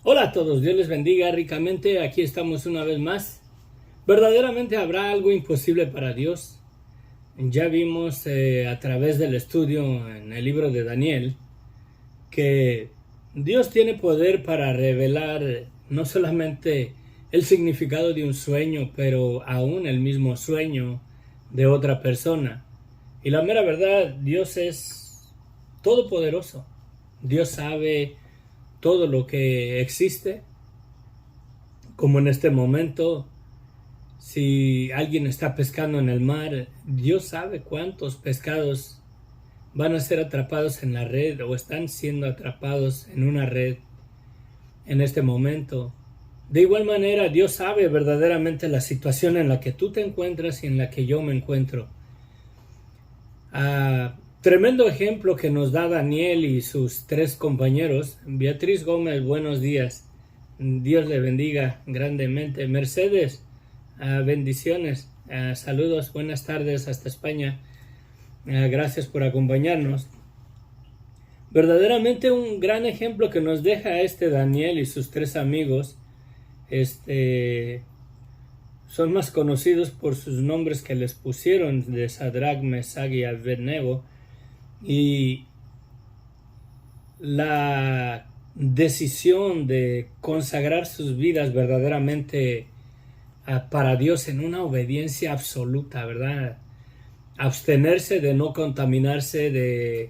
Hola a todos, Dios les bendiga ricamente, aquí estamos una vez más. ¿Verdaderamente habrá algo imposible para Dios? Ya vimos a través del estudio en el libro de Daniel que Dios tiene poder para revelar no solamente el significado de un sueño, pero aún el mismo sueño de otra persona. Y la mera verdad, Dios es todopoderoso. Dios sabe todo lo que existe, como en este momento. Si alguien está pescando en el mar, Dios sabe cuántos pescados van a ser atrapados en la red o están siendo atrapados en una red en este momento. De igual manera, Dios sabe verdaderamente la situación en la que tú te encuentras y en la que yo me encuentro. Tremendo ejemplo que nos da Daniel y sus tres compañeros. Beatriz Gómez, buenos días. Dios le bendiga grandemente. Mercedes, bendiciones. Saludos, buenas tardes hasta España. Gracias por acompañarnos. Verdaderamente un gran ejemplo que nos deja Daniel y sus tres amigos. Son más conocidos por sus nombres que les pusieron de Sadrach, Mesach y Abednego. Y la decisión de consagrar sus vidas verdaderamente para Dios en una obediencia absoluta, ¿verdad? Abstenerse de no contaminarse de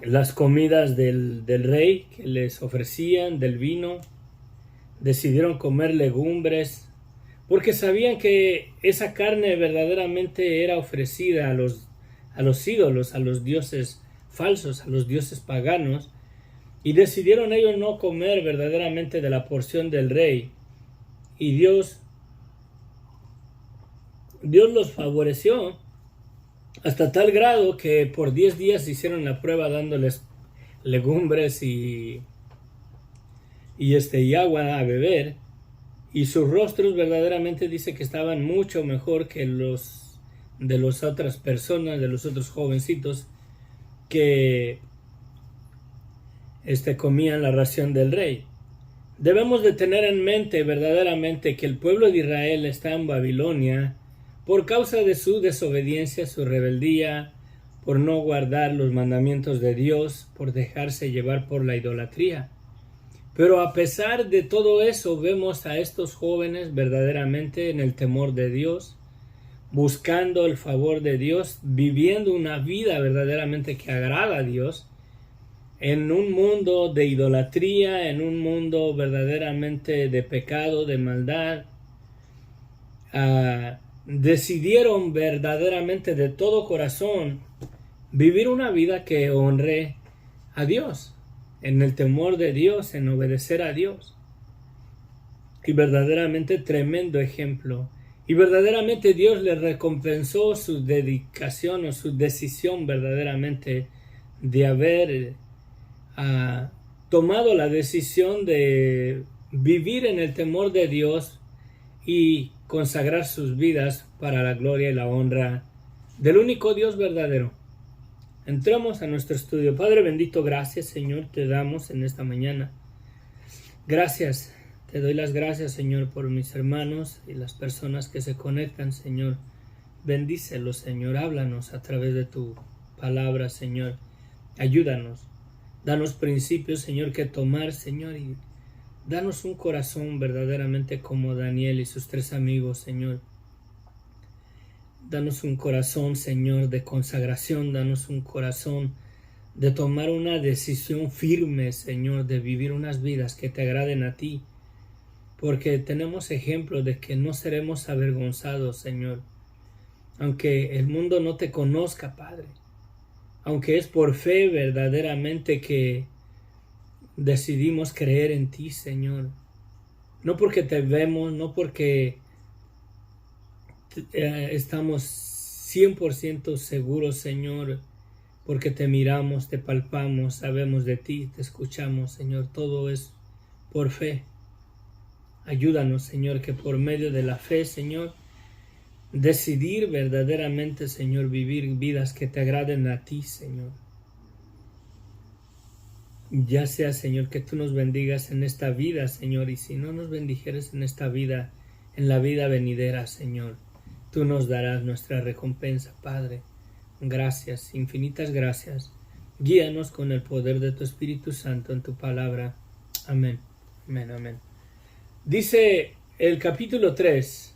las comidas del rey que les ofrecían, del vino. Decidieron comer legumbres porque sabían que esa carne verdaderamente era ofrecida a los ídolos, a los dioses falsos, a los dioses paganos, y decidieron ellos no comer verdaderamente de la porción del rey. Y Dios los favoreció hasta tal grado que por 10 días hicieron la prueba dándoles legumbres y agua a beber, y sus rostros verdaderamente dice que estaban mucho mejor que los de las otras personas, de los otros jovencitos que comían la ración del rey. Debemos de tener en mente verdaderamente que el pueblo de Israel está en Babilonia por causa de su desobediencia, su rebeldía, por no guardar los mandamientos de Dios, por dejarse llevar por la idolatría. Pero a pesar de todo eso, vemos a estos jóvenes verdaderamente en el temor de Dios, buscando el favor de Dios, viviendo una vida verdaderamente que agrada a Dios, en un mundo de idolatría, en un mundo verdaderamente de pecado, de maldad. Decidieron verdaderamente de todo corazón vivir una vida que honre a Dios, en el temor de Dios, en obedecer a Dios. Y verdaderamente tremendo ejemplo. Y verdaderamente Dios les recompensó su dedicación o su decisión verdaderamente de haber tomado la decisión de vivir en el temor de Dios y consagrar sus vidas para la gloria y la honra del único Dios verdadero. Entramos a nuestro estudio. Padre bendito, gracias Señor te damos en esta mañana. Gracias, te doy las gracias Señor por mis hermanos y las personas que se conectan, Señor. Bendícelos, Señor, háblanos a través de tu palabra, Señor. Ayúdanos, danos principios, Señor, que tomar, Señor, y danos un corazón verdaderamente como Daniel y sus tres amigos, Señor. Danos un corazón, Señor, de consagración. Danos un corazón de tomar una decisión firme, Señor, de vivir unas vidas que te agraden a ti. Porque tenemos ejemplo de que no seremos avergonzados, Señor. Aunque el mundo no te conozca, Padre. Aunque es por fe verdaderamente que decidimos creer en ti, Señor. No porque te vemos, no porque estamos 100% seguros, Señor, porque te miramos, te palpamos, sabemos de ti, te escuchamos, Señor. Todo es por fe. Ayúdanos, Señor, que por medio de la fe, Señor, decidir verdaderamente, Señor, vivir vidas que te agraden a ti, Señor. Ya sea, Señor, que tú nos bendigas en esta vida, Señor, y si no nos bendijeres en esta vida, en la vida venidera, Señor, tú nos darás nuestra recompensa, Padre. Gracias, infinitas gracias. Guíanos con el poder de tu Espíritu Santo en tu palabra. Amén, amén, amén. Dice el capítulo 3,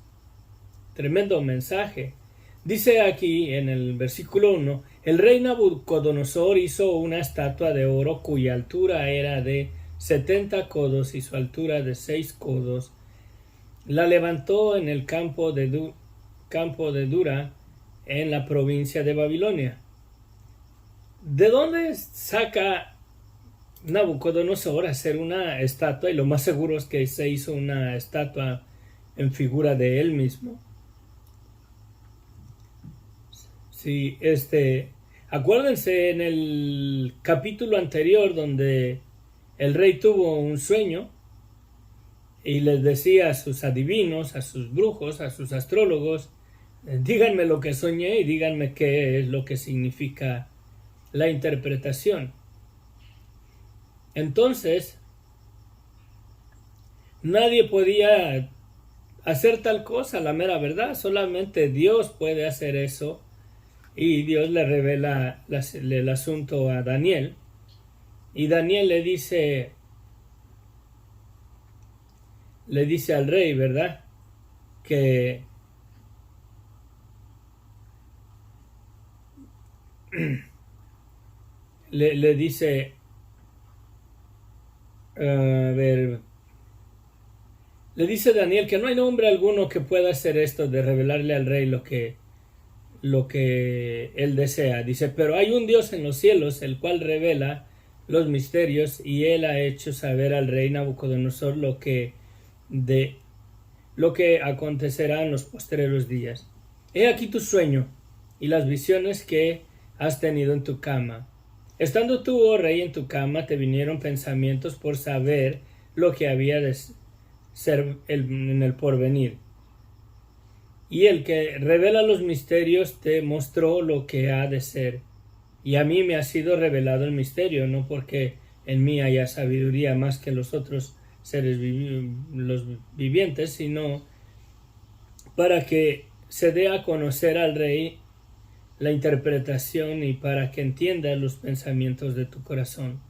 tremendo mensaje. Dice aquí en el versículo 1, el rey Nabucodonosor hizo una estatua de oro cuya altura era de 70 codos y su altura de 6 codos. La levantó en el campo de Dura, en la provincia de Babilonia. ¿De dónde saca Nabucodonosor hacer una estatua? Y lo más seguro es que se hizo una estatua en figura de él mismo. Sí, acuérdense en el capítulo anterior donde el rey tuvo un sueño y les decía a sus adivinos, a sus brujos, a sus astrólogos, díganme lo que soñé y díganme qué es lo que significa la interpretación. Entonces, nadie podía hacer tal cosa, la mera verdad, solamente Dios puede hacer eso. Y Dios le revela el asunto a Daniel. Y Daniel le dice al rey, ¿verdad? Que le dice, le dice Daniel que no hay hombre alguno que pueda hacer esto de revelarle al rey lo que él desea. Dice, pero hay un Dios en los cielos, el cual revela los misterios, y él ha hecho saber al rey Nabucodonosor lo que acontecerá en los postreros días. He aquí tu sueño y las visiones que has tenido en tu cama. Estando tú, oh rey, en tu cama, te vinieron pensamientos por saber lo que había de ser en el porvenir. Y el que revela los misterios te mostró lo que ha de ser. Y a mí me ha sido revelado el misterio, no porque en mí haya sabiduría más que los otros seres los vivientes, sino para que se dé a conocer al rey la interpretación y para que entienda los pensamientos de tu corazón.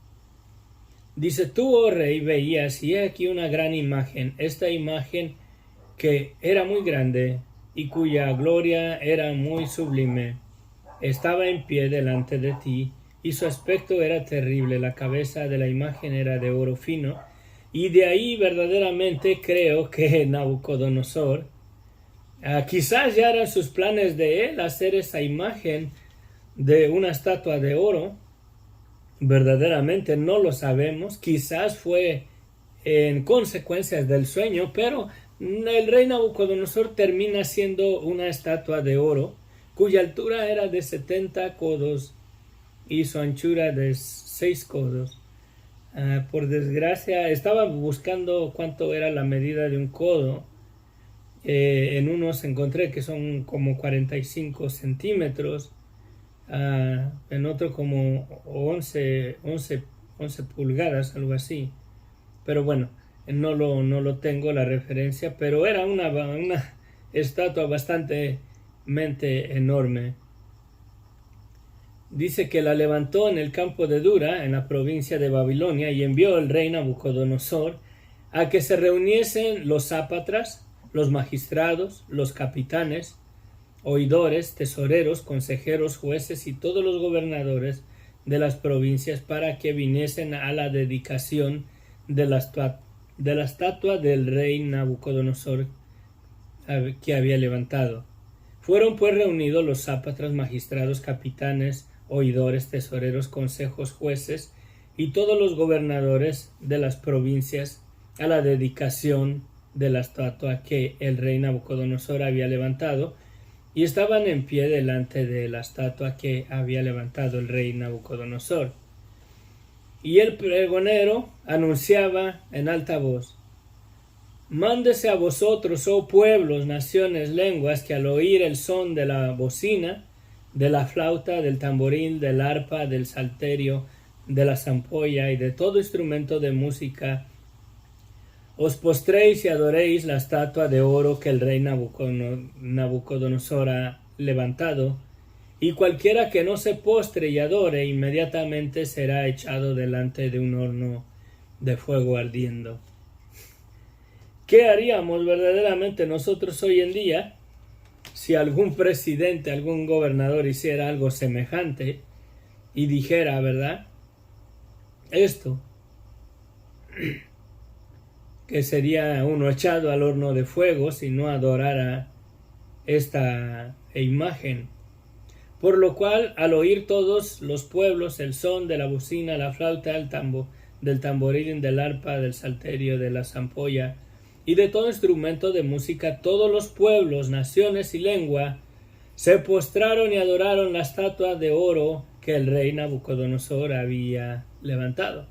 Dice, tú, oh rey, veías, y he aquí una gran imagen, esta imagen que era muy grande, y cuya gloria era muy sublime, estaba en pie delante de ti, y su aspecto era terrible. La cabeza de la imagen era de oro fino, y de ahí verdaderamente creo que Nabucodonosor, quizás ya eran sus planes de él hacer esa imagen de una estatua de oro, verdaderamente no lo sabemos, quizás fue en consecuencias del sueño, pero el rey Nabucodonosor termina siendo una estatua de oro cuya altura era de 70 codos y su anchura de 6 codos. Por desgracia, estaba buscando cuánto era la medida de un codo. En unos encontré que son como 45 centímetros, en otro como 11 pulgadas, algo así. Pero bueno, no lo tengo la referencia, pero era una estatua bastante enorme. Dice que la levantó en el campo de Dura, en la provincia de Babilonia, y envió el rey Nabucodonosor a que se reuniesen los sápatras, los magistrados, los capitanes, oidores, tesoreros, consejeros, jueces y todos los gobernadores de las provincias para que viniesen a la dedicación de la estatua del rey Nabucodonosor que había levantado. Fueron pues reunidos los sápatras, magistrados, capitanes, oidores, tesoreros, consejos, jueces y todos los gobernadores de las provincias a la dedicación de la estatua que el rey Nabucodonosor había levantado, y estaban en pie delante de la estatua que había levantado el rey Nabucodonosor. Y el pregonero anunciaba en alta voz: Mándese a vosotros, oh pueblos, naciones, lenguas, que al oír el son de la bocina, de la flauta, del tamboril, del arpa, del salterio, de la zampolla y de todo instrumento de música, os postréis y adoréis la estatua de oro que el rey Nabucodonosor ha levantado, y cualquiera que no se postre y adore inmediatamente será echado delante de un horno de fuego ardiendo. ¿Qué haríamos verdaderamente nosotros hoy en día si algún presidente, algún gobernador hiciera algo semejante y dijera, ¿verdad?, esto, que sería uno echado al horno de fuego si no adorara esta imagen? Por lo cual, al oír todos los pueblos el son de la bocina, la flauta, del tamboril, del arpa, del salterio, de la zampolla y de todo instrumento de música, todos los pueblos, naciones y lengua se postraron y adoraron la estatua de oro que el rey Nabucodonosor había levantado.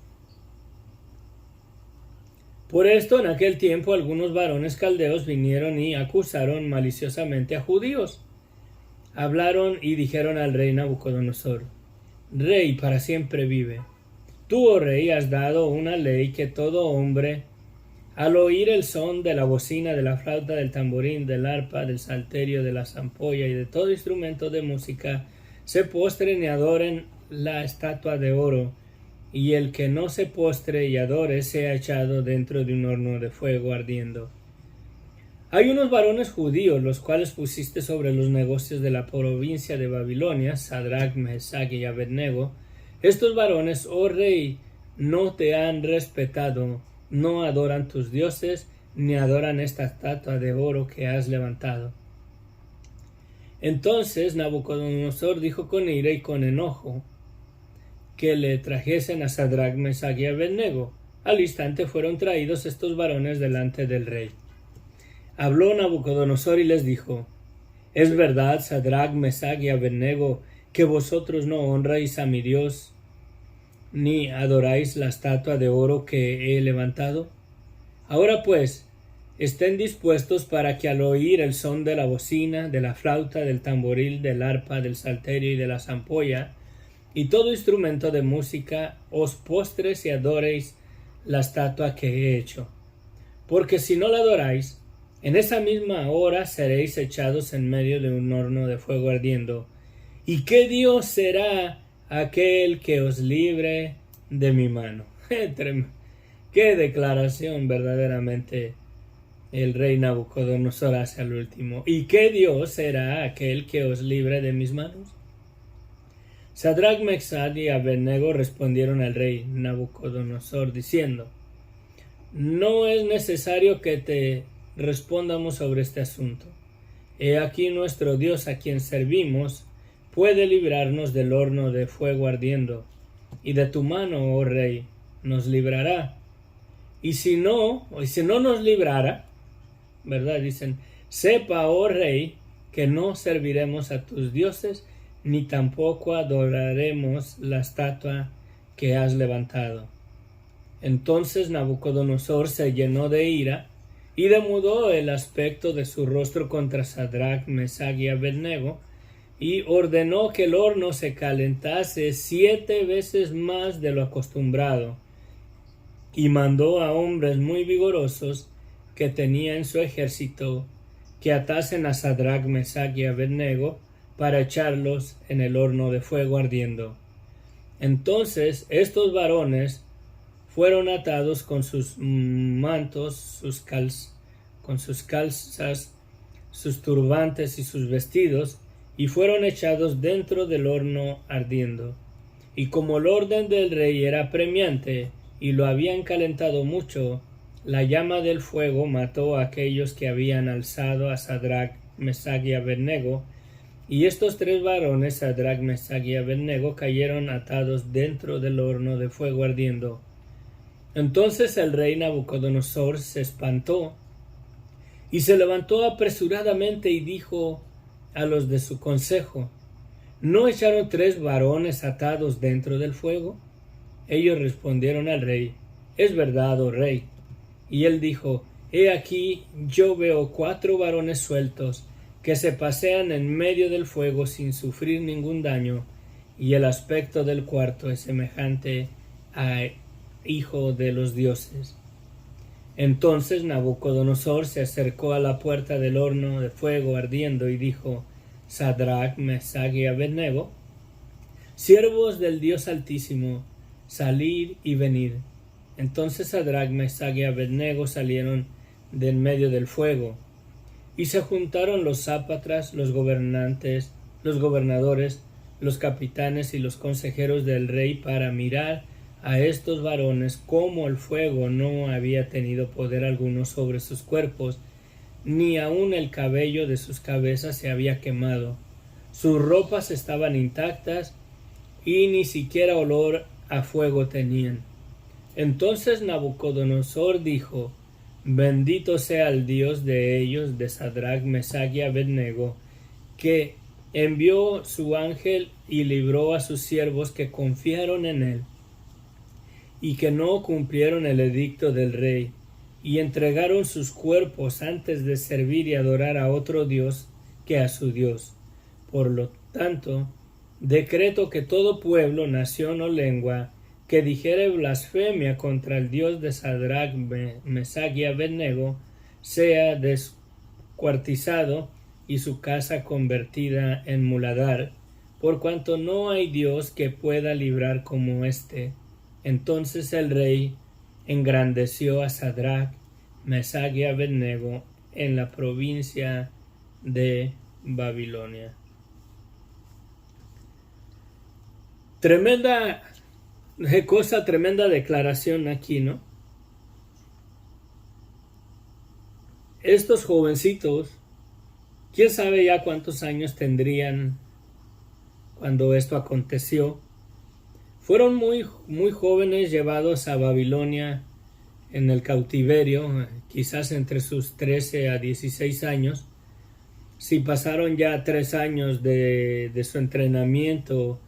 Por esto, en aquel tiempo, algunos varones caldeos vinieron y acusaron maliciosamente a judíos. Hablaron y dijeron al rey Nabucodonosor: Rey, para siempre vive. Tú, oh rey, has dado una ley que todo hombre, al oír el son de la bocina, de la flauta, del tamborín, del arpa, del salterio, de la zampolla y de todo instrumento de música, se postren y adoren la estatua de oro, y el que no se postre y adore sea echado dentro de un horno de fuego ardiendo. Hay unos varones judíos, los cuales pusiste sobre los negocios de la provincia de Babilonia, Sadrach, Mesach y Abednego. Estos varones, oh rey, no te han respetado, no adoran tus dioses, ni adoran esta estatua de oro que has levantado. Entonces Nabucodonosor dijo con ira y con enojo que le trajesen a Sadrach, Mesach y Abednego. Al instante fueron traídos estos varones delante del rey. Habló Nabucodonosor y les dijo: ¿Es verdad, Sadrach, Mesach y Abednego, que vosotros no honráis a mi Dios, ni adoráis la estatua de oro que he levantado? Ahora pues, estén dispuestos para que al oír el son de la bocina, de la flauta, del tamboril, del arpa, del salterio y de la zampolla, y todo instrumento de música, os postres y adoréis la estatua que he hecho. Porque si no la adoráis, en esa misma hora seréis echados en medio de un horno de fuego ardiendo. ¿Y qué Dios será aquel que os libre de mi mano? Qué declaración verdaderamente el rey Nabucodonosor hace al último. ¿Y qué Dios será aquel que os libre de mis manos? Sadrach, Mesach y Abednego respondieron al rey Nabucodonosor diciendo: No es necesario que te respondamos sobre este asunto. He aquí nuestro Dios, a quien servimos, puede librarnos del horno de fuego ardiendo, y de tu mano, oh rey, nos librará. Y si no nos librara, ¿verdad? Dicen: sepa, oh rey, que no serviremos a tus dioses, ni tampoco adoraremos la estatua que has levantado. Entonces Nabucodonosor se llenó de ira y demudó el aspecto de su rostro contra Sadrach, Mesach y Abednego, y ordenó que el horno se calentase 7 veces más de lo acostumbrado, y mandó a hombres muy vigorosos que tenía en su ejército que atasen a Sadrach, Mesach y Abednego para echarlos en el horno de fuego ardiendo. Entonces estos varones fueron atados con sus mantos, con sus calzas, sus turbantes y sus vestidos, y fueron echados dentro del horno ardiendo. Y como el orden del rey era apremiante, y lo habían calentado mucho, la llama del fuego mató a aquellos que habían alzado a Sadrach, Mesach y Abednego, y estos 3 varones, Sadrach, Mesach y Abednego, cayeron atados dentro del horno de fuego ardiendo. Entonces el rey Nabucodonosor se espantó y se levantó apresuradamente y dijo a los de su consejo: ¿No echaron 3 varones atados dentro del fuego? Ellos respondieron al rey: Es verdad, oh rey. Y él dijo: He aquí, yo veo 4 varones sueltos que se pasean en medio del fuego sin sufrir ningún daño, y el aspecto del cuarto es semejante a hijo de los dioses. Entonces Nabucodonosor se acercó a la puerta del horno de fuego ardiendo y dijo: Sadrach, Mesach y Abednego, siervos del Dios Altísimo, salid y venid. Entonces Sadrach, Mesach y Abednego salieron de en medio del fuego, y se juntaron los sátrapas, los gobernantes, los gobernadores, los capitanes y los consejeros del rey para mirar a estos varones, como el fuego no había tenido poder alguno sobre sus cuerpos, ni aun el cabello de sus cabezas se había quemado. Sus ropas estaban intactas y ni siquiera olor a fuego tenían. Entonces Nabucodonosor dijo: Bendito sea el Dios de ellos, de Sadrach, Mesach y Abednego, que envió su ángel y libró a sus siervos que confiaron en él, y que no cumplieron el edicto del rey, y entregaron sus cuerpos antes de servir y adorar a otro Dios que a su Dios. Por lo tanto, decreto que todo pueblo, nación o lengua que dijere blasfemia contra el Dios de Sadrach, Mesach y Abednego sea descuartizado y su casa convertida en muladar, por cuanto no hay Dios que pueda librar como éste. Entonces el rey engrandeció a Sadrach, Mesach y Abednego en la provincia de Babilonia. Tremenda declaración aquí, ¿no? Estos jovencitos, quién sabe ya cuántos años tendrían cuando esto aconteció, fueron muy jóvenes, llevados a Babilonia en el cautiverio, quizás entre sus 13 a 16 años. Si pasaron ya 3 años de su entrenamiento,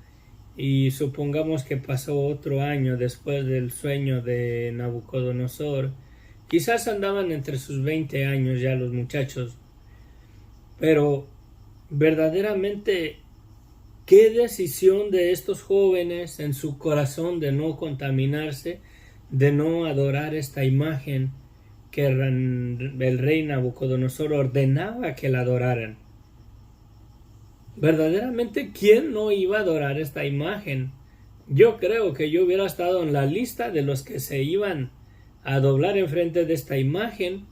y supongamos que pasó otro año después del sueño de Nabucodonosor, quizás andaban entre sus 20 años ya los muchachos. Pero verdaderamente, ¿qué decisión de estos jóvenes en su corazón de no contaminarse, de no adorar esta imagen que el rey Nabucodonosor ordenaba que la adoraran? Verdaderamente, ¿quién no iba a adorar esta imagen? Yo creo que yo hubiera estado en la lista de los que se iban a doblar enfrente de esta imagen,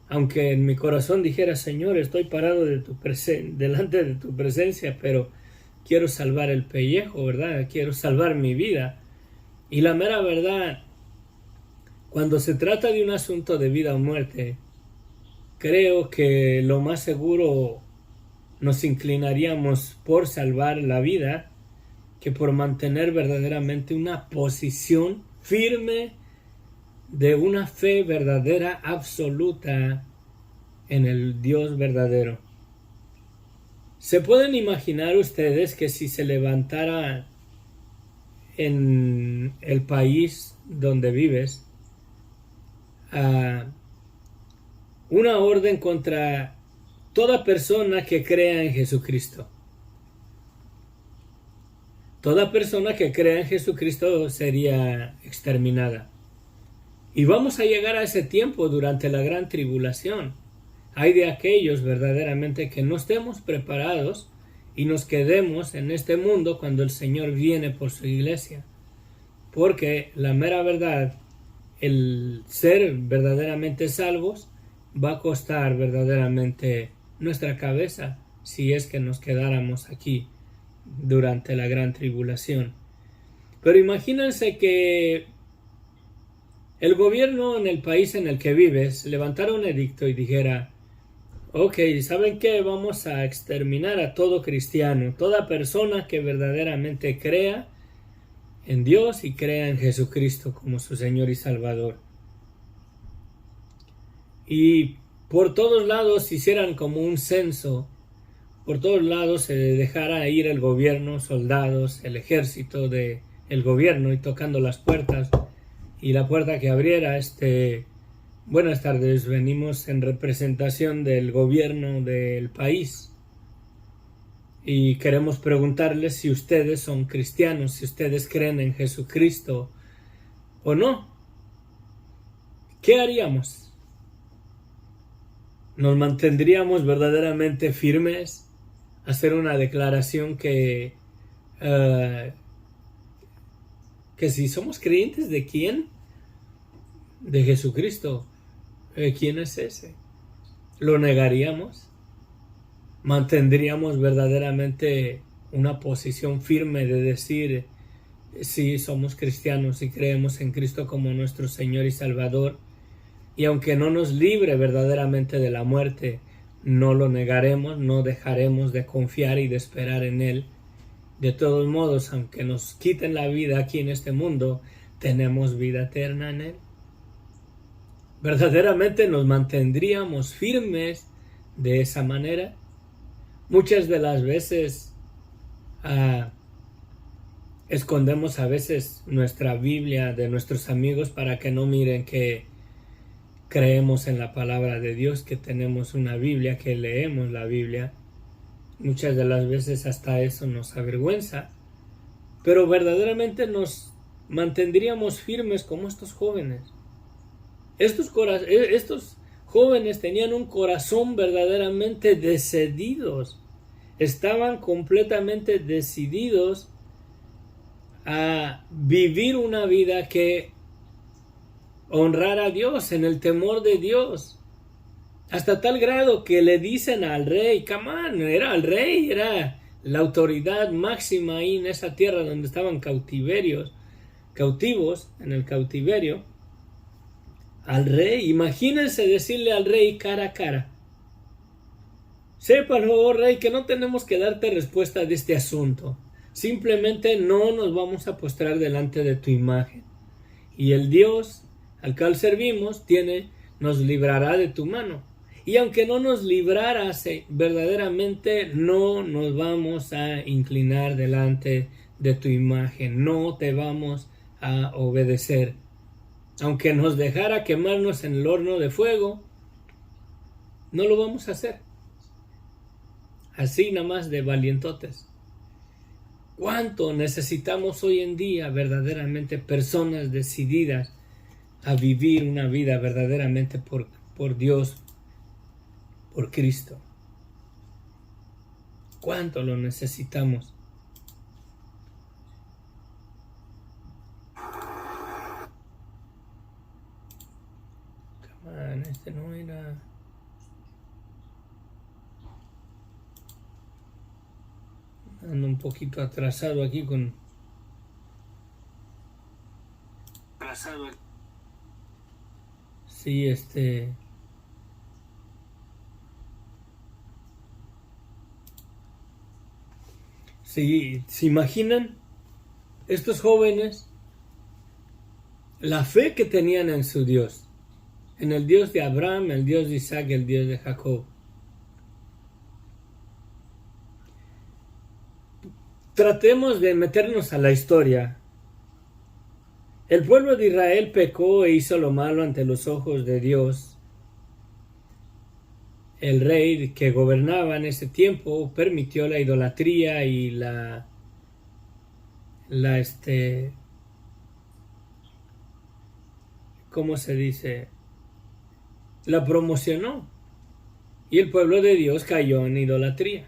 aunque en mi corazón dijera: Señor, estoy parado delante de tu presencia, pero quiero salvar el pellejo, ¿verdad? Quiero salvar mi vida. Y la mera verdad, cuando se trata de un asunto de vida o muerte, creo que lo más seguro nos inclinaríamos por salvar la vida que por mantener verdaderamente una posición firme de una fe verdadera, absoluta en el Dios verdadero. ¿Se pueden imaginar ustedes que si se levantara en el país donde vives una orden contra toda persona que crea en Jesucristo? Toda persona que crea en Jesucristo sería exterminada. Y vamos a llegar a ese tiempo durante la gran tribulación. Hay de aquellos verdaderamente que no estemos preparados y nos quedemos en este mundo cuando el Señor viene por su iglesia. Porque la mera verdad, el ser verdaderamente salvos va a costar verdaderamente nuestra cabeza si es que nos quedáramos aquí durante la gran tribulación. Pero imagínense que el gobierno en el país en el que vives levantara un edicto y dijera: ok, ¿saben qué? Vamos a exterminar a todo cristiano, toda persona que verdaderamente crea en Dios y crea en Jesucristo como su Señor y Salvador. Y por todos lados hicieran como un censo, por todos lados se dejara ir el gobierno, soldados, el ejército del gobierno, y tocando las puertas, y la puerta que abriera, buenas tardes, venimos en representación del gobierno del país. Y queremos preguntarles si ustedes son cristianos, si ustedes creen en Jesucristo o no. ¿Qué haríamos? ¿Nos mantendríamos verdaderamente firmes? Hacer una declaración que si somos creyentes, ¿de quién? De Jesucristo. ¿Quién es ese? ¿Lo negaríamos? ¿Mantendríamos verdaderamente una posición firme de decir sí, somos cristianos y creemos en Cristo como nuestro Señor y Salvador? Y aunque no nos libre verdaderamente de la muerte, no lo negaremos, no dejaremos de confiar y de esperar en Él. De todos modos, aunque nos quiten la vida aquí en este mundo, tenemos vida eterna en Él. ¿Verdaderamente nos mantendríamos firmes de esa manera? Muchas de las veces escondemos a veces nuestra Biblia de nuestros amigos para que no miren que creemos en la palabra de Dios, que tenemos una Biblia, que leemos la Biblia. Muchas de las veces hasta eso nos avergüenza, pero verdaderamente nos mantendríamos firmes como estos jóvenes. Estos jóvenes tenían un corazón verdaderamente decididos. Estaban completamente decididos a vivir una vida que honrara a Dios, en el temor de Dios. Hasta tal grado que le dicen al rey, era el rey, era la autoridad máxima ahí en esa tierra donde estaban cautivos en el cautiverio. Al rey, imagínense decirle al rey cara a cara: sepa, por favor, rey, que no tenemos que darte respuesta de este asunto. Simplemente no nos vamos a postrar delante de tu imagen. Y el Dios al cual servimos nos librará de tu mano. Y aunque no nos librara, verdaderamente no nos vamos a inclinar delante de tu imagen. No te vamos a obedecer. Aunque nos dejara quemarnos en el horno de fuego, no lo vamos a hacer. Así nada más de valientotes. ¿Cuánto necesitamos hoy en día verdaderamente personas decididas a vivir una vida verdaderamente por Dios, por Cristo? ¿Cuánto lo necesitamos? Este no era... Ando un poquito atrasado aquí con... Sí, Sí, ¿se imaginan? Estos jóvenes, la fe que tenían en su Dios, en el Dios de Abraham, el Dios de Isaac, el Dios de Jacob. Tratemos de meternos a la historia. El pueblo de Israel pecó e hizo lo malo ante los ojos de Dios. El rey que gobernaba en ese tiempo permitió la idolatría y ¿cómo se dice? La promocionó. Y el pueblo de Dios cayó en idolatría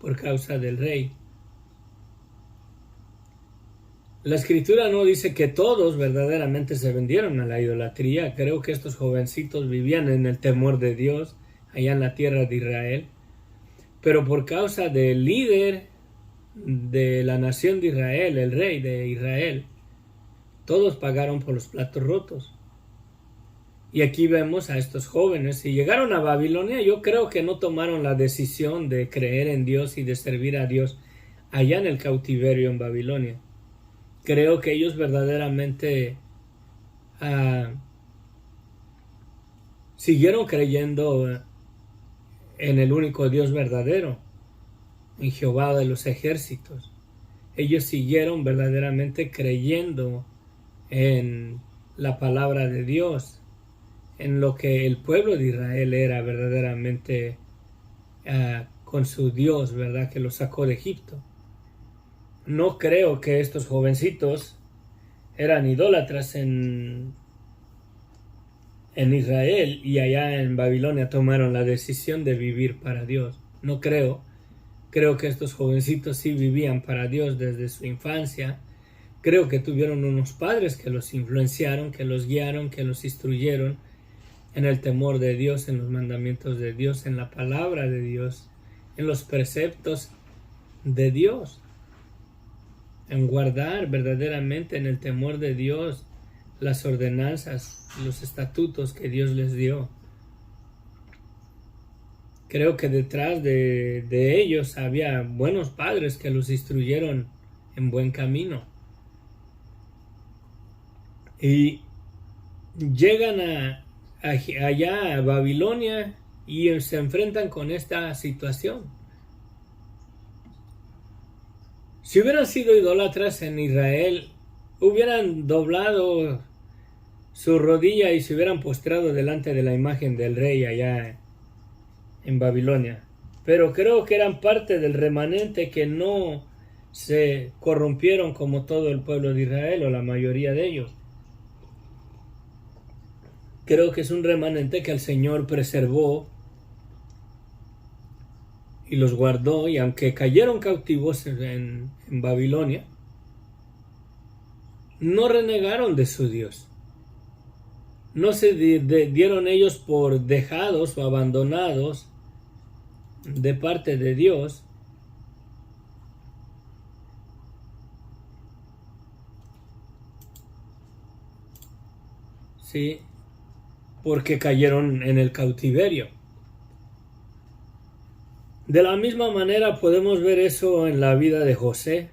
por causa del rey. La escritura no dice que todos verdaderamente se vendieron a la idolatría. Creo que estos jovencitos vivían en el temor de Dios allá en la tierra de Israel. Pero por causa del líder de la nación de Israel, el rey de Israel, todos pagaron por los platos rotos. Y aquí vemos a estos jóvenes. Si llegaron a Babilonia, yo creo que no tomaron la decisión de creer en Dios y de servir a Dios allá en el cautiverio en Babilonia. Creo que ellos verdaderamente siguieron creyendo en el único Dios verdadero, en Jehová de los ejércitos. Ellos siguieron verdaderamente creyendo en la palabra de Dios, en lo que el pueblo de Israel era verdaderamente con su Dios, ¿verdad? Que los sacó de Egipto. No creo que estos jovencitos eran idólatras en Israel y allá en Babilonia tomaron la decisión de vivir para Dios. No creo. Creo que estos jovencitos sí vivían para Dios desde su infancia. Creo que tuvieron unos padres que los influenciaron, que los guiaron, que los instruyeron en el temor de Dios, en los mandamientos de Dios, en la palabra de Dios, en los preceptos de Dios, en guardar verdaderamente en el temor de Dios las ordenanzas, los estatutos que Dios les dio. Creo que detrás de ellos había buenos padres que los instruyeron en buen camino. Y llegan allá a Babilonia y se enfrentan con esta situación. Si hubieran sido idólatras en Israel, hubieran doblado su rodilla y se hubieran postrado delante de la imagen del rey allá en Babilonia. Pero creo que eran parte del remanente que no se corrompieron como todo el pueblo de Israel o la mayoría de ellos. Creo que es un remanente que el Señor preservó y los guardó, y aunque cayeron cautivos en Babilonia, no renegaron de su Dios. No se dieron ellos por dejados o abandonados de parte de Dios. Sí, porque cayeron en el cautiverio. De la misma manera podemos ver eso en la vida de José.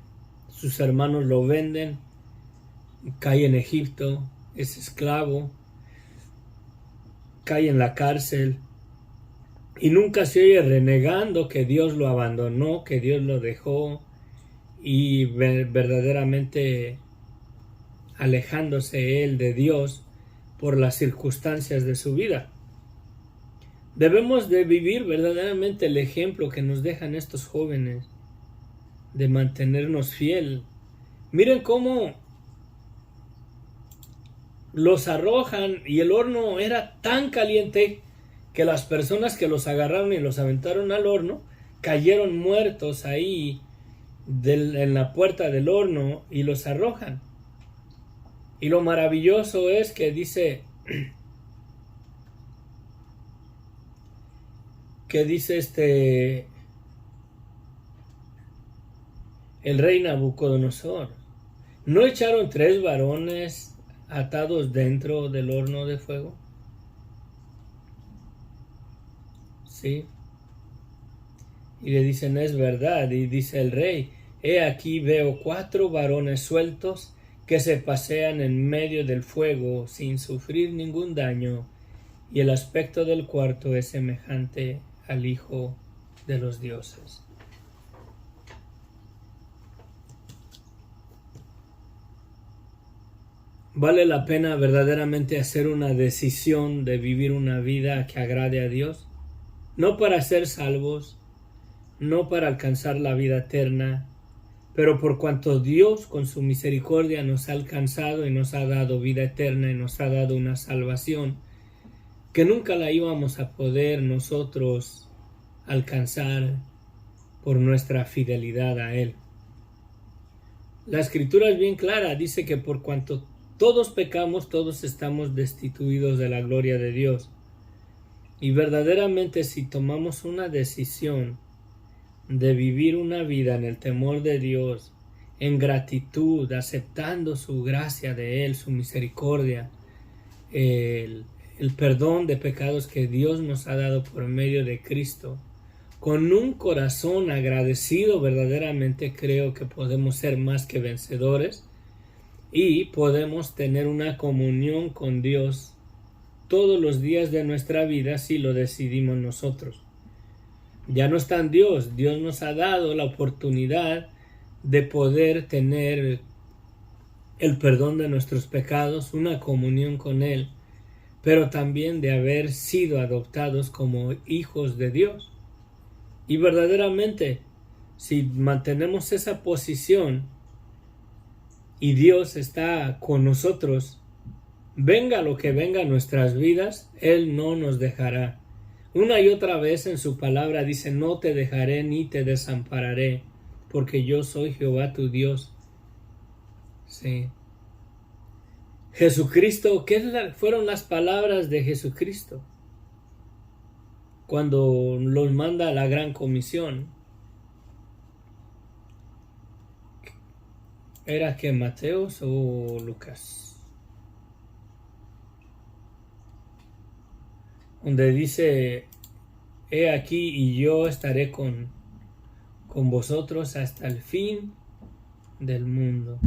Sus hermanos lo venden, cae en Egipto, es esclavo, cae en la cárcel y nunca se oye renegando que Dios lo abandonó, que Dios lo dejó y verdaderamente alejándose él de Dios por las circunstancias de su vida. Debemos de vivir verdaderamente el ejemplo que nos dejan estos jóvenes de mantenernos fiel. Miren cómo los arrojan y el horno era tan caliente que las personas que los agarraron y los aventaron al horno cayeron muertos ahí en la puerta del horno y los arrojan. Y lo maravilloso es que dice el rey Nabucodonosor, ¿no echaron 3 varones atados dentro del horno de fuego? Sí. Y le dicen, es verdad. Y dice el rey, he aquí veo 4 varones sueltos que se pasean en medio del fuego sin sufrir ningún daño, y el aspecto del cuarto es semejante al Hijo de los dioses. ¿Vale la pena verdaderamente hacer una decisión de vivir una vida que agrade a Dios? No para ser salvos, no para alcanzar la vida eterna, pero por cuanto Dios con su misericordia nos ha alcanzado y nos ha dado vida eterna y nos ha dado una salvación que nunca la íbamos a poder nosotros alcanzar por nuestra fidelidad a Él. La Escritura es bien clara, dice que por cuanto todos pecamos, todos estamos destituidos de la gloria de Dios. Y verdaderamente si tomamos una decisión de vivir una vida en el temor de Dios, en gratitud, aceptando su gracia de Él, su misericordia, el perdón de pecados que Dios nos ha dado por medio de Cristo, con un corazón agradecido, verdaderamente creo que podemos ser más que vencedores y podemos tener una comunión con Dios todos los días de nuestra vida si lo decidimos nosotros. Ya no está en Dios. Dios nos ha dado la oportunidad de poder tener el perdón de nuestros pecados, una comunión con Él, pero también de haber sido adoptados como hijos de Dios. Y verdaderamente, si mantenemos esa posición y Dios está con nosotros, venga lo que venga a nuestras vidas, Él no nos dejará. Una y otra vez en su palabra dice, no te dejaré ni te desampararé, porque yo soy Jehová tu Dios. Sí. Jesucristo, ¿qué fueron las palabras de Jesucristo cuando los manda a la gran comisión? ¿Era que Mateos o Lucas? Donde dice, he aquí y yo estaré con vosotros hasta el fin del mundo.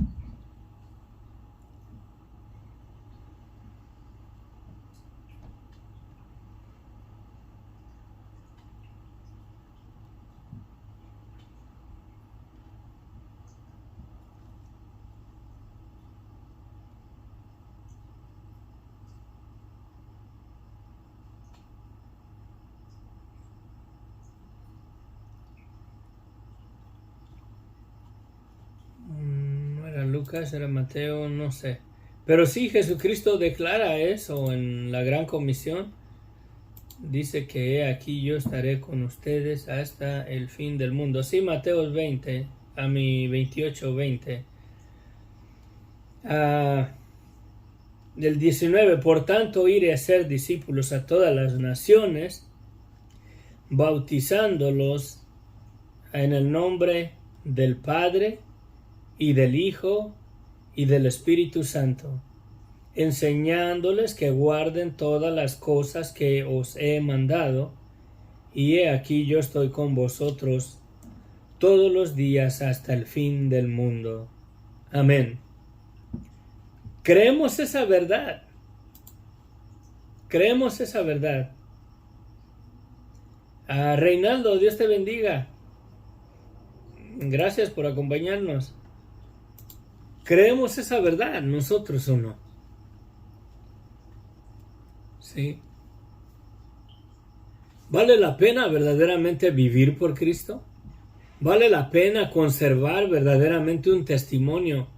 Era Lucas, era Mateo, no sé. Pero sí, Jesucristo declara eso en la gran comisión. Dice que he aquí yo estaré con ustedes hasta el fin del mundo. Sí, Mateo 20, a mi 28, 20. Del 19, por tanto iré a ser discípulos a todas las naciones, bautizándolos en el nombre del Padre y del Hijo y del Espíritu Santo, enseñándoles que guarden todas las cosas que os he mandado, y he aquí yo estoy con vosotros todos los días hasta el fin del mundo. Amén. Creemos esa verdad. Creemos esa verdad. Reinaldo, Dios te bendiga. Gracias por acompañarnos. ¿Creemos esa verdad nosotros o no? Sí. ¿Vale la pena verdaderamente vivir por Cristo? ¿Vale la pena conservar verdaderamente un testimonio?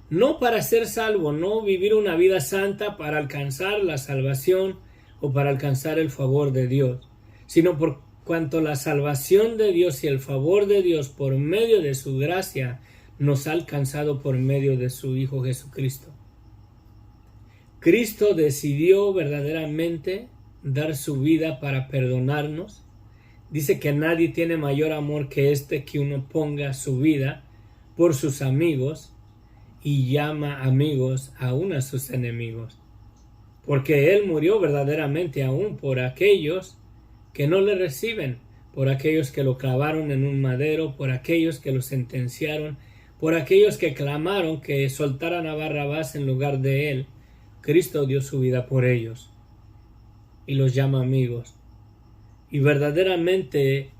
No para ser salvo, no vivir una vida santa para alcanzar la salvación o para alcanzar el favor de Dios, sino por cuanto la salvación de Dios y el favor de Dios por medio de su gracia nos ha alcanzado por medio de su Hijo Jesucristo. Cristo decidió verdaderamente dar su vida para perdonarnos. Dice que nadie tiene mayor amor que este, que uno ponga su vida por sus amigos, y llama amigos aún a sus enemigos. Porque Él murió verdaderamente aún por aquellos que no le reciben, por aquellos que lo clavaron en un madero, por aquellos que lo sentenciaron, por aquellos que clamaron que soltaran a Barrabás en lugar de Él. Cristo dio su vida por ellos y los llama amigos. Y verdaderamente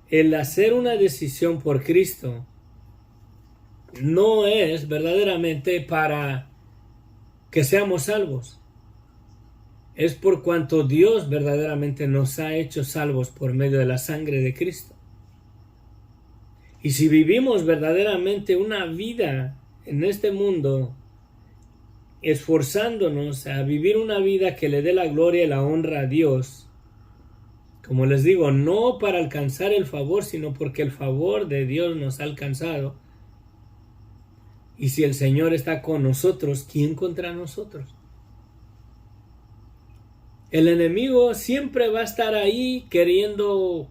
el hacer una decisión por Cristo no es verdaderamente para que seamos salvos. Es por cuanto Dios verdaderamente nos ha hecho salvos por medio de la sangre de Cristo. Y si vivimos verdaderamente una vida en este mundo, esforzándonos a vivir una vida que le dé la gloria y la honra a Dios, como les digo, no para alcanzar el favor, sino porque el favor de Dios nos ha alcanzado. Y si el Señor está con nosotros, ¿quién contra nosotros? El enemigo siempre va a estar ahí queriendo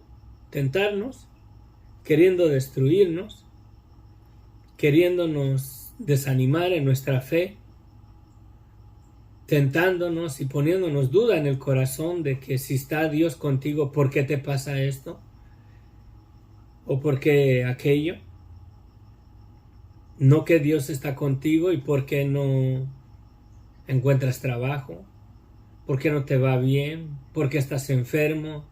tentarnos, queriendo destruirnos, queriéndonos desanimar en nuestra fe, tentándonos y poniéndonos duda en el corazón de que si está Dios contigo, ¿por qué te pasa esto? ¿O por qué aquello? No, que Dios está contigo y por qué no encuentras trabajo, por qué no te va bien, por qué estás enfermo,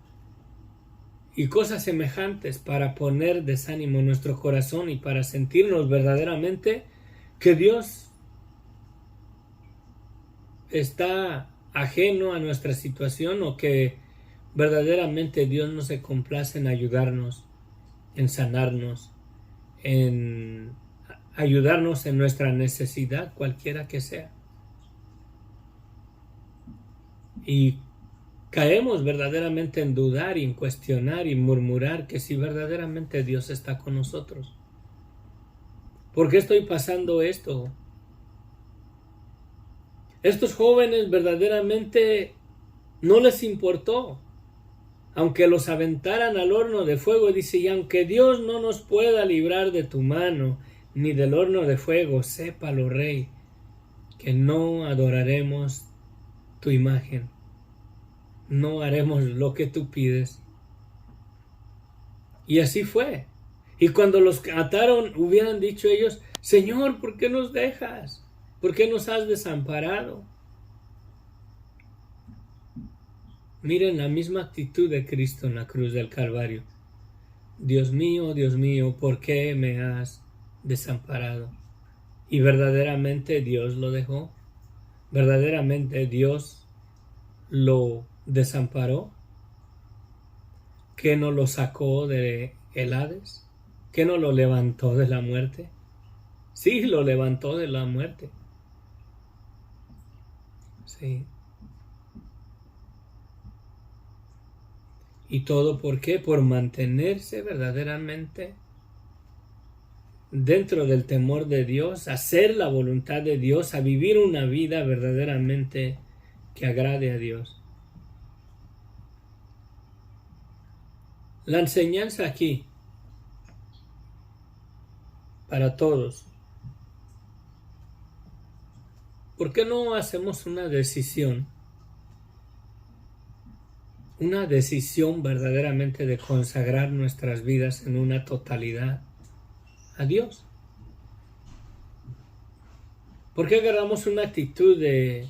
y cosas semejantes para poner desánimo en nuestro corazón y para sentirnos verdaderamente que Dios está ajeno a nuestra situación, o que Verdaderamente Dios no se complace en ayudarnos, en sanarnos, en ayudarnos en nuestra necesidad, cualquiera que sea. Y caemos verdaderamente en dudar y en cuestionar y murmurar que si verdaderamente Dios está con nosotros. ¿Por qué estoy pasando esto? Estos jóvenes verdaderamente no les importó. Aunque los aventaran al horno de fuego, dice, y aunque Dios no nos pueda librar de tu mano, ni del horno de fuego, sépalo, Rey, que no adoraremos tu imagen. No haremos lo que tú pides. Y así fue. Y cuando los ataron, hubieran dicho ellos, Señor, ¿por qué nos dejas? ¿Por qué nos has desamparado? Miren la misma actitud de Cristo en la cruz del Calvario. Dios mío, ¿por qué me has desamparado? Y verdaderamente Dios lo dejó. Verdaderamente Dios lo desamparó. ¿Que no lo sacó de el Hades? ¿Que no lo levantó de la muerte? Sí, lo levantó de la muerte. Sí. ¿Y todo por qué? Por mantenerse verdaderamente dentro del temor de Dios, hacer la voluntad de Dios, a vivir una vida verdaderamente que agrade a Dios. La enseñanza aquí, para todos. ¿Por qué no hacemos una decisión? Una decisión verdaderamente de consagrar nuestras vidas en una totalidad a Dios. ¿Por qué agarramos una actitud de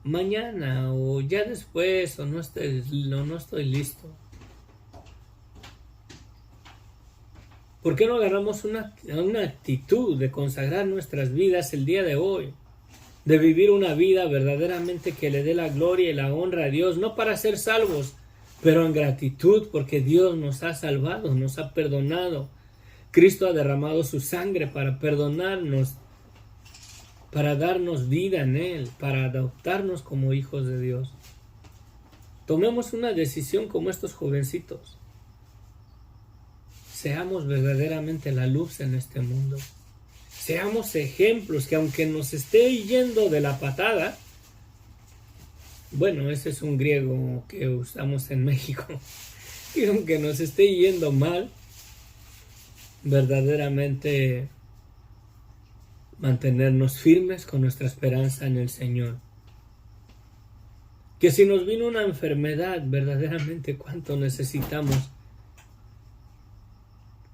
mañana o ya después o no estoy listo? ¿Por qué no agarramos una actitud de consagrar nuestras vidas el día de hoy? De vivir una vida verdaderamente que le dé la gloria y la honra a Dios, no para ser salvos, pero en gratitud porque Dios nos ha salvado, nos ha perdonado. Cristo ha derramado su sangre para perdonarnos, para darnos vida en Él, para adoptarnos como hijos de Dios. Tomemos una decisión como estos jovencitos. Seamos verdaderamente la luz en este mundo. Seamos ejemplos que aunque nos esté yendo de la patada, bueno, ese es un griego que usamos en México, y aunque nos esté yendo mal, verdaderamente mantenernos firmes con nuestra esperanza en el Señor. Que si nos vino una enfermedad, verdaderamente cuánto necesitamos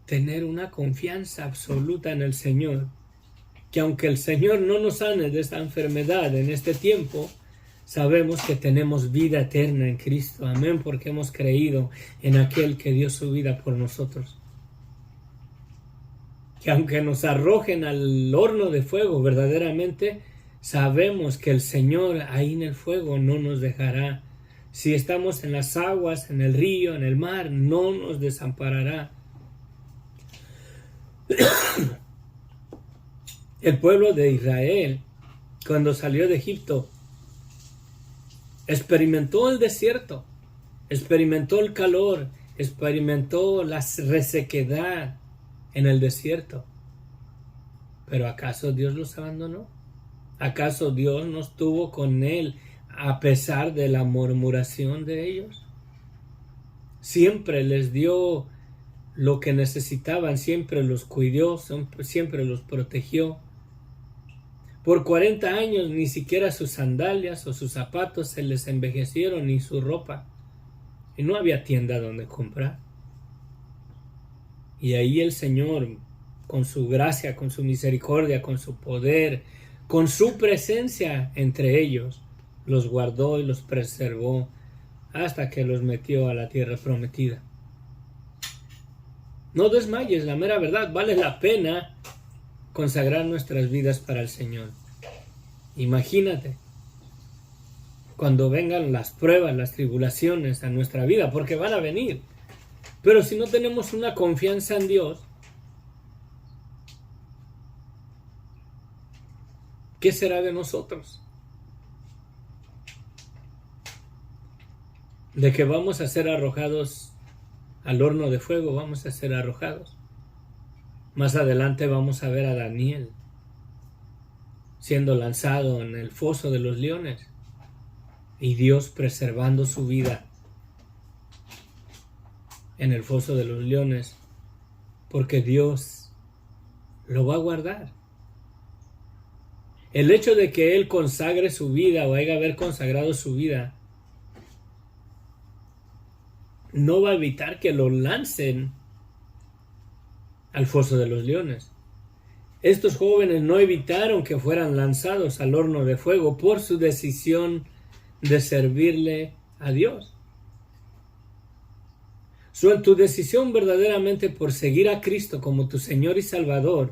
tener una confianza absoluta en el Señor, que aunque el Señor no nos sane de esta enfermedad en este tiempo, sabemos que tenemos vida eterna en Cristo. Amén, porque hemos creído en aquel que dio su vida por nosotros. Que aunque nos arrojen al horno de fuego, verdaderamente sabemos que el Señor ahí en el fuego no nos dejará. Si estamos en las aguas, en el río, en el mar, no nos desamparará. El pueblo de Israel, cuando salió de Egipto, experimentó el desierto, experimentó el calor, experimentó la resequedad en el desierto. ¿Pero acaso Dios los abandonó? ¿Acaso Dios no estuvo con él a pesar de la murmuración de ellos? Siempre les dio lo que necesitaban, siempre los cuidó, siempre los protegió. Por 40 años ni siquiera sus sandalias o sus zapatos se les envejecieron, ni su ropa. Y no había tienda donde comprar. Y ahí el Señor, con su gracia, con su misericordia, con su poder, con su presencia entre ellos, los guardó y los preservó hasta que los metió a la tierra prometida. No desmayes, la mera verdad, vale la pena consagrar nuestras vidas para el Señor. Imagínate cuando vengan las pruebas, las tribulaciones a nuestra vida, porque van a venir. Pero si no tenemos una confianza en Dios, ¿qué será de nosotros? De que vamos a ser arrojados al horno de fuego, vamos a ser arrojados. Más adelante vamos a ver a Daniel siendo lanzado en el foso de los leones y Dios preservando su vida en el foso de los leones, porque Dios lo va a guardar. El hecho de que Él consagre su vida o haya haber consagrado su vida no va a evitar que lo lancen al foso de los leones. Estos jóvenes no evitaron que fueran lanzados al horno de fuego por su decisión de servirle a Dios. Tu decisión verdaderamente por seguir a Cristo como tu Señor y Salvador,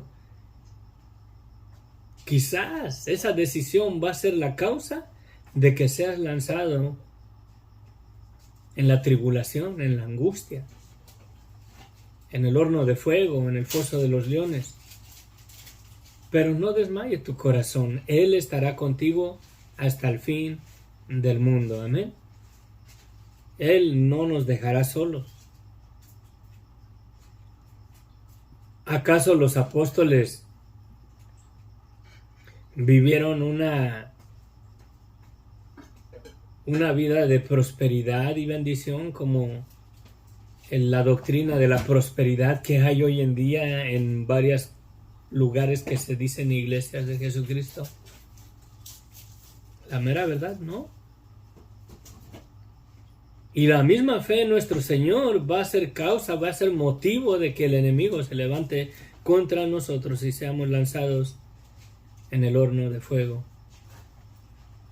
quizás esa decisión va a ser la causa de que seas lanzado en la tribulación, en la angustia, en el horno de fuego, en el foso de los leones. Pero no desmaye tu corazón. Él estará contigo hasta el fin del mundo. Amén. Él no nos dejará solos. ¿Acaso los apóstoles vivieron una vida de prosperidad y bendición como en la doctrina de la prosperidad que hay hoy en día en varios lugares que se dicen iglesias de Jesucristo? La mera verdad, ¿no? Y la misma fe en nuestro Señor va a ser causa, va a ser motivo de que el enemigo se levante contra nosotros y seamos lanzados en el horno de fuego.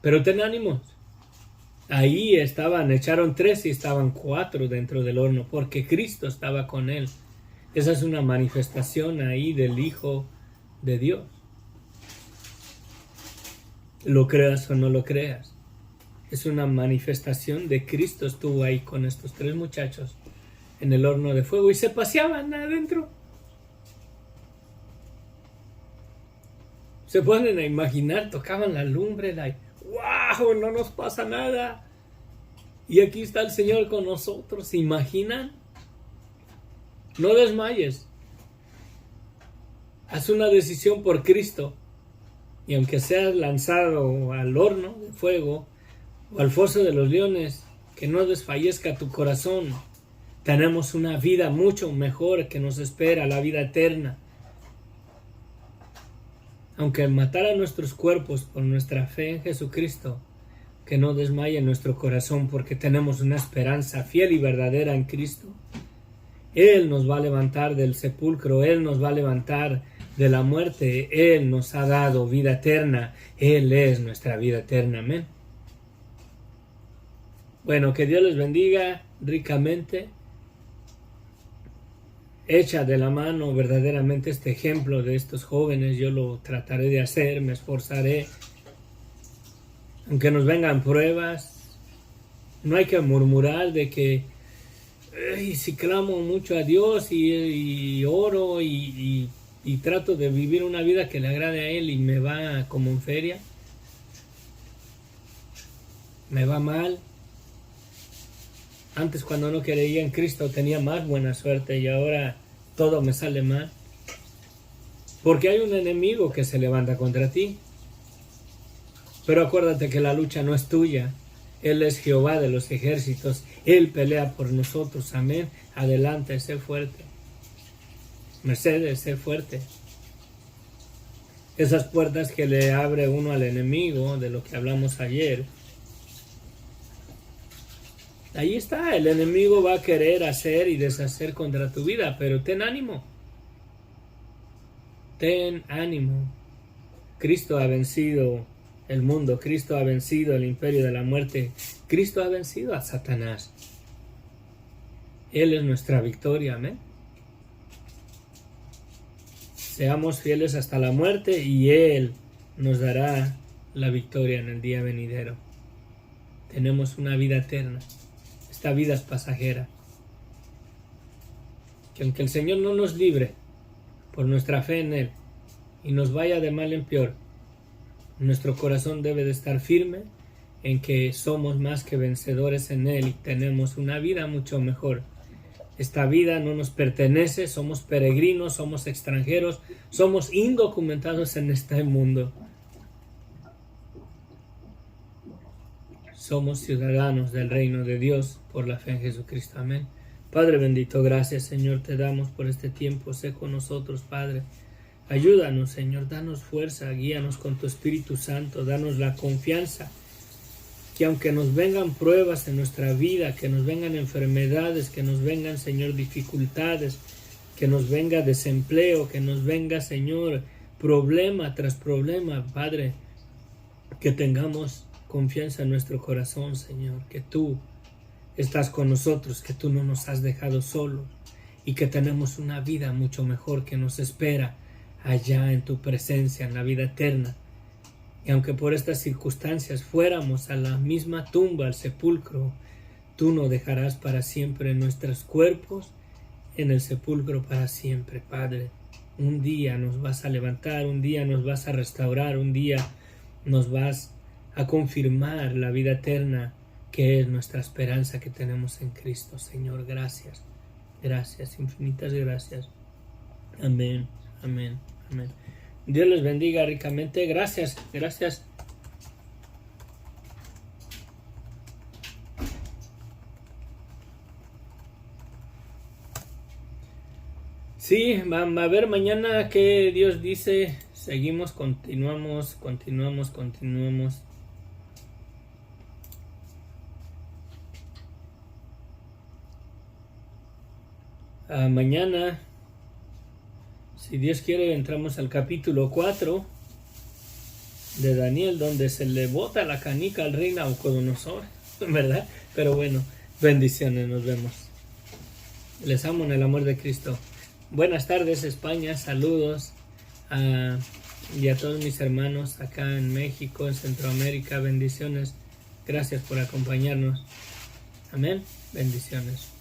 Pero ten ánimos. Ahí echaron 3 y estaban 4 dentro del horno, porque Cristo estaba con él. Esa es una manifestación ahí del Hijo de Dios. Lo creas o no lo creas. Es una manifestación de Cristo. Estuvo ahí con estos 3 muchachos en el horno de fuego y se paseaban adentro. Se pueden imaginar, tocaban la lumbre, ¡wow! No nos pasa nada. Y aquí está el Señor con nosotros. ¿Se imaginan? No desmayes. Haz una decisión por Cristo. Y aunque seas lanzado al horno de fuego o al foso de los leones, que no desfallezca tu corazón. Tenemos una vida mucho mejor que nos espera, la vida eterna. Aunque matara nuestros cuerpos por nuestra fe en Jesucristo, que no desmaye nuestro corazón, porque tenemos una esperanza fiel y verdadera en Cristo. Él nos va a levantar del sepulcro, Él nos va a levantar de la muerte, Él nos ha dado vida eterna, Él es nuestra vida eterna. Amén. Bueno, que Dios les bendiga ricamente. Echa de la mano verdaderamente este ejemplo de estos jóvenes. Yo lo trataré de hacer, me esforzaré. Aunque nos vengan pruebas, no hay que murmurar de que si clamo mucho a Dios y oro y trato de vivir una vida que le agrade a Él y me va como en feria, me va mal. Antes, cuando no creía en Cristo, tenía más buena suerte y ahora todo me sale mal. Porque hay un enemigo que se levanta contra ti. Pero acuérdate que la lucha no es tuya. Él es Jehová de los ejércitos. Él pelea por nosotros. Amén. Adelante, sé fuerte. Mercedes, sé fuerte. Esas puertas que le abre uno al enemigo, de lo que hablamos ayer, ahí está, el enemigo va a querer hacer y deshacer contra tu vida, pero ten ánimo. Ten ánimo. Cristo ha vencido el mundo, Cristo ha vencido el imperio de la muerte, Cristo ha vencido a Satanás. Él es nuestra victoria, amén. Seamos fieles hasta la muerte y Él nos dará la victoria en el día venidero. tenemos una vida eterna. Esta vida es pasajera. Que aunque el Señor no nos libre por nuestra fe en Él y nos vaya de mal en peor, nuestro corazón debe de estar firme en que somos más que vencedores en Él y tenemos una vida mucho mejor. Esta vida no nos pertenece, somos peregrinos, somos extranjeros, somos indocumentados en este mundo. Somos ciudadanos del reino de Dios por la fe en Jesucristo. Amén. Padre bendito, gracias, Señor, te damos por este tiempo. Sé con nosotros, Padre. Ayúdanos, Señor, danos fuerza, guíanos con tu Espíritu Santo, danos la confianza que aunque nos vengan pruebas en nuestra vida, que nos vengan enfermedades, que nos vengan, Señor, dificultades, que nos venga desempleo, que nos venga, Señor, problema tras problema, Padre, que tengamos confianza en nuestro corazón, Señor, que tú estás con nosotros, que tú no nos has dejado solos y que tenemos una vida mucho mejor que nos espera allá en tu presencia, en la vida eterna. Y aunque por estas circunstancias fuéramos a la misma tumba, al sepulcro, tú no dejarás para siempre nuestros cuerpos en el sepulcro para siempre, Padre. Un día nos vas a levantar, un día nos vas a restaurar, un día nos vas a confirmar la vida eterna que es nuestra esperanza que tenemos en Cristo. Señor, gracias, gracias, infinitas gracias. Amén, amén, amén. Dios les bendiga ricamente. Gracias, gracias. Sí, a ver mañana qué Dios dice. Seguimos, continuamos. Mañana, si Dios quiere, entramos al capítulo 4 de Daniel, donde se le bota la canica al rey Nabucodonosor, ¿verdad? Pero bueno, bendiciones, nos vemos. Les amo en el amor de Cristo. Buenas tardes, España, saludos y a todos mis hermanos acá en México, en Centroamérica, bendiciones. Gracias por acompañarnos. Amén, bendiciones.